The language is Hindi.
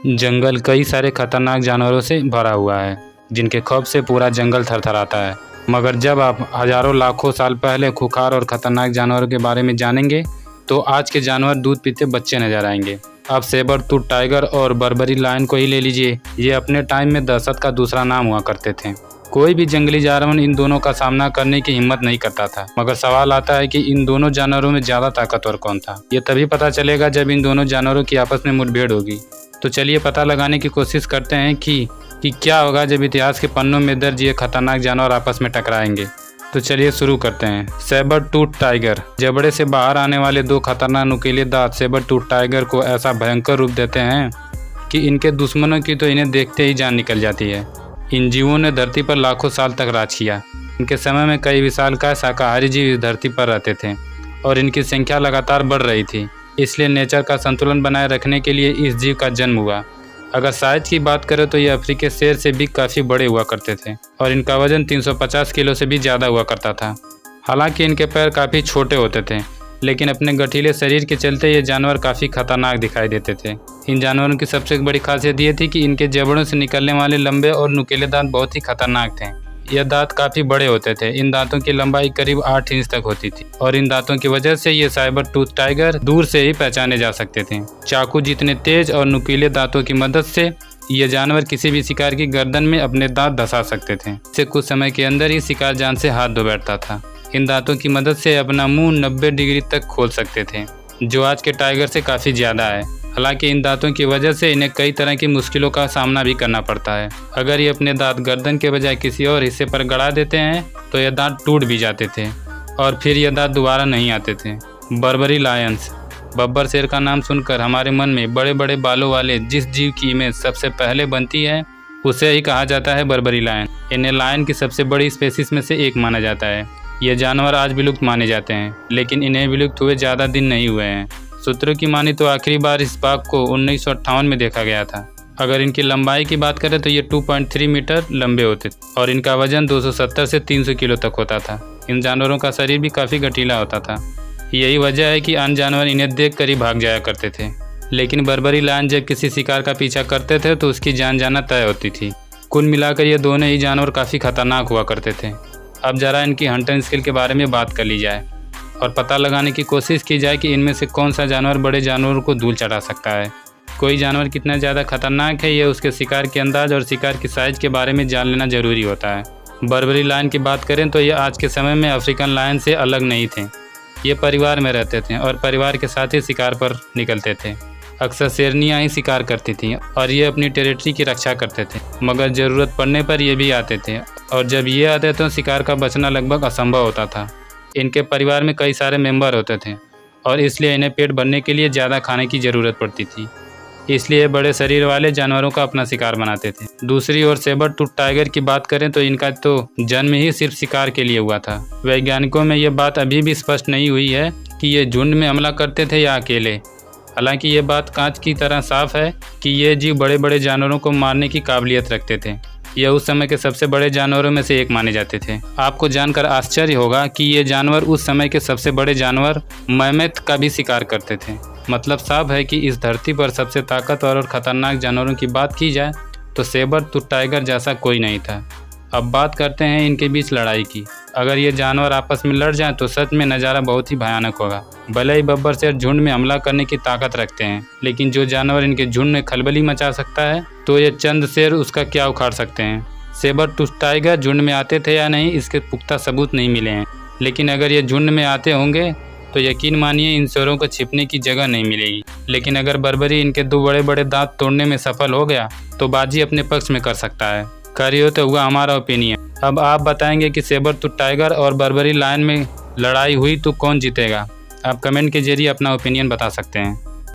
जंगल कई सारे खतरनाक जानवरों से भरा हुआ है, जिनके खौफ से पूरा जंगल थरथराता है। मगर जब आप हजारों लाखों साल पहले खूंखार और खतरनाक जानवरों के बारे में जानेंगे तो आज के जानवर दूध पीते बच्चे नजर आएंगे। आप सेबर टूथ टाइगर और बर्बरी लायन को ही ले लीजिए, ये अपने टाइम में दहशत का दूसरा नाम हुआ करते थे। कोई भी जंगली जानवर इन दोनों का सामना करने की हिम्मत नहीं करता था। मगर सवाल आता है कि इन दोनों जानवरों में ज़्यादा ताकतवर कौन था। ये तभी पता चलेगा जब इन दोनों जानवरों की आपस में मुठभेड़ होगी। तो चलिए पता लगाने की कोशिश करते हैं कि क्या होगा जब इतिहास के पन्नों में दर्ज ये खतरनाक जानवर आपस में टकराएंगे। तो चलिए शुरू करते हैं। Sabre tooth tiger. जबड़े से बाहर आने वाले दो खतरनाक नुकीले दांत सेबर टूथ टाइगर को ऐसा भयंकर रूप देते हैं कि इनके दुश्मनों की तो इन्हें देखते ही जान निकल जाती है। इन जीवों ने धरती पर लाखों साल तक राज किया। इनके समय में कई विशालकाय शाकाहारी जीव इस धरती पर रहते थे और इनकी संख्या लगातार बढ़ रही थी। इसलिए नेचर का संतुलन बनाए रखने के लिए इस जीव का जन्म हुआ। अगर साइज की बात करें तो ये अफ्रीकी शेर से भी काफ़ी बड़े हुआ करते थे और इनका वजन 350 किलो से भी ज़्यादा हुआ करता था। हालांकि इनके पैर काफ़ी छोटे होते थे, लेकिन अपने गठीले शरीर के चलते ये जानवर काफ़ी खतरनाक दिखाई देते थे। इन जानवरों की सबसे बड़ी खासियत ये थी कि इनके जबड़ों से निकलने वाले लंबे और नुकीले दांत बहुत ही खतरनाक थे। यह दांत काफ़ी बड़े होते थे। इन दांतों की लंबाई करीब 8 इंच तक होती थी और इन दांतों की वजह से ये साइबर टूथ टाइगर दूर से ही पहचाने जा सकते थे। चाकू जितने तेज और नुकीले दांतों की मदद से ये जानवर किसी भी शिकार की गर्दन में अपने दांत धंसा सकते थे। इससे कुछ समय के अंदर ही शिकार जान से हाथ धो बैठता था। इन दांतों की मदद से अपना मुंह 90 डिग्री तक खोल सकते थे, जो आज के टाइगर से काफ़ी ज़्यादा है। हालांकि इन दांतों की वजह से इन्हें कई तरह की मुश्किलों का सामना भी करना पड़ता है। अगर ये अपने दांत गर्दन के बजाय किसी और हिस्से पर गड़ा देते हैं तो ये दांत टूट भी जाते थे और फिर ये दांत दोबारा नहीं आते थे। बर्बरी लायंस। बब्बर शेर का नाम सुनकर हमारे मन में बड़े बड़े बालों वाले जिस जीव की इमेज सबसे पहले बनती है उसे ही कहा जाता है बर्बरी लायन। इन्हें लायन की सबसे बड़ी स्पेसीज में से एक माना जाता है। ये जानवर आज विलुप्त माने जाते हैं, लेकिन इन्हें विलुप्त हुए ज़्यादा दिन नहीं हुए हैं। सूत्रों की मानी तो आखिरी बार इस बाघ को 1958 में देखा गया था। अगर इनकी लंबाई की बात करें तो ये 2.3 मीटर लंबे होते थे और इनका वजन 270 से 300 किलो तक होता था। इन जानवरों का शरीर भी काफ़ी गठीला होता था। यही वजह है कि अन्य जानवर इन्हें देख कर ही भाग जाया करते थे। लेकिन बर्बरी लायन जब किसी शिकार का पीछा करते थे तो उसकी जान जाना तय होती थी। कुल मिलाकर ये दोनों ही जानवर काफ़ी खतरनाक हुआ करते थे। अब ज़रा इनकी हंटिंग स्किल के बारे में बात कर ली जाए और पता लगाने की कोशिश की जाए कि इनमें से कौन सा जानवर बड़े जानवरों को धूल चढ़ा सकता है। कोई जानवर कितना ज़्यादा खतरनाक है, यह उसके शिकार के अंदाज और शिकार की साइज के बारे में जान लेना ज़रूरी होता है। बर्बरी लायन की बात करें तो ये आज के समय में अफ्रीकन लायन से अलग नहीं थे। ये परिवार में रहते थे और परिवार के साथ ही शिकार पर निकलते थे। अक्सर शेरनियाँ ही शिकार करती थीं और ये अपनी टेरिटरी की रक्षा करते थे, मगर ज़रूरत पड़ने पर ये भी आते थे और जब ये आते तो शिकार का बचना लगभग असंभव होता था। इनके परिवार में कई सारे मेंबर होते थे और इसलिए इन्हें पेट भरने के लिए ज़्यादा खाने की ज़रूरत पड़ती थी। इसलिए बड़े शरीर वाले जानवरों का अपना शिकार बनाते थे। दूसरी ओर सेबर टूथ टाइगर की बात करें तो इनका तो जन्म ही सिर्फ शिकार के लिए हुआ था। वैज्ञानिकों में यह बात अभी भी स्पष्ट नहीं हुई है कि ये झुंड में हमला करते थे या अकेले। हालांकि ये बात कांच की तरह साफ है कि ये जीव बड़े बड़े जानवरों को मारने की काबिलियत रखते थे। यह उस समय के सबसे बड़े जानवरों में से एक माने जाते थे। आपको जानकर आश्चर्य होगा कि ये जानवर उस समय के सबसे बड़े जानवर मैमथ का भी शिकार करते थे। मतलब साफ है कि इस धरती पर सबसे ताकतवर और खतरनाक जानवरों की बात की जाए तो सेबर टूथ टाइगर जैसा कोई नहीं था। अब बात करते हैं इनके बीच लड़ाई की। अगर ये जानवर आपस में लड़ जाएं तो सच में नज़ारा बहुत ही भयानक होगा। भले ही बब्बर शेर झुंड में हमला करने की ताकत रखते हैं, लेकिन जो जानवर इनके झुंड में खलबली मचा सकता है तो ये चंद शेर उसका क्या उखाड़ सकते हैं। सेबर टूथ टाइगर झुंड में आते थे या नहीं इसके पुख्ता सबूत नहीं मिले हैं, लेकिन अगर ये झुंड में आते होंगे तो यकीन मानिए इन शेरों को छिपने की जगह नहीं मिलेगी। लेकिन अगर बर्बरी इनके 2 बड़े बड़े दांत तोड़ने में सफल हो गया तो बाजी अपने पक्ष में कर सकता है। खैर तो हुआ हमारा ओपिनियन। अब आप बताएंगे कि सेबर टूथ टाइगर और बर्बरी लायन में लड़ाई हुई तो कौन जीतेगा। आप कमेंट के जरिए अपना ओपिनियन बता सकते हैं।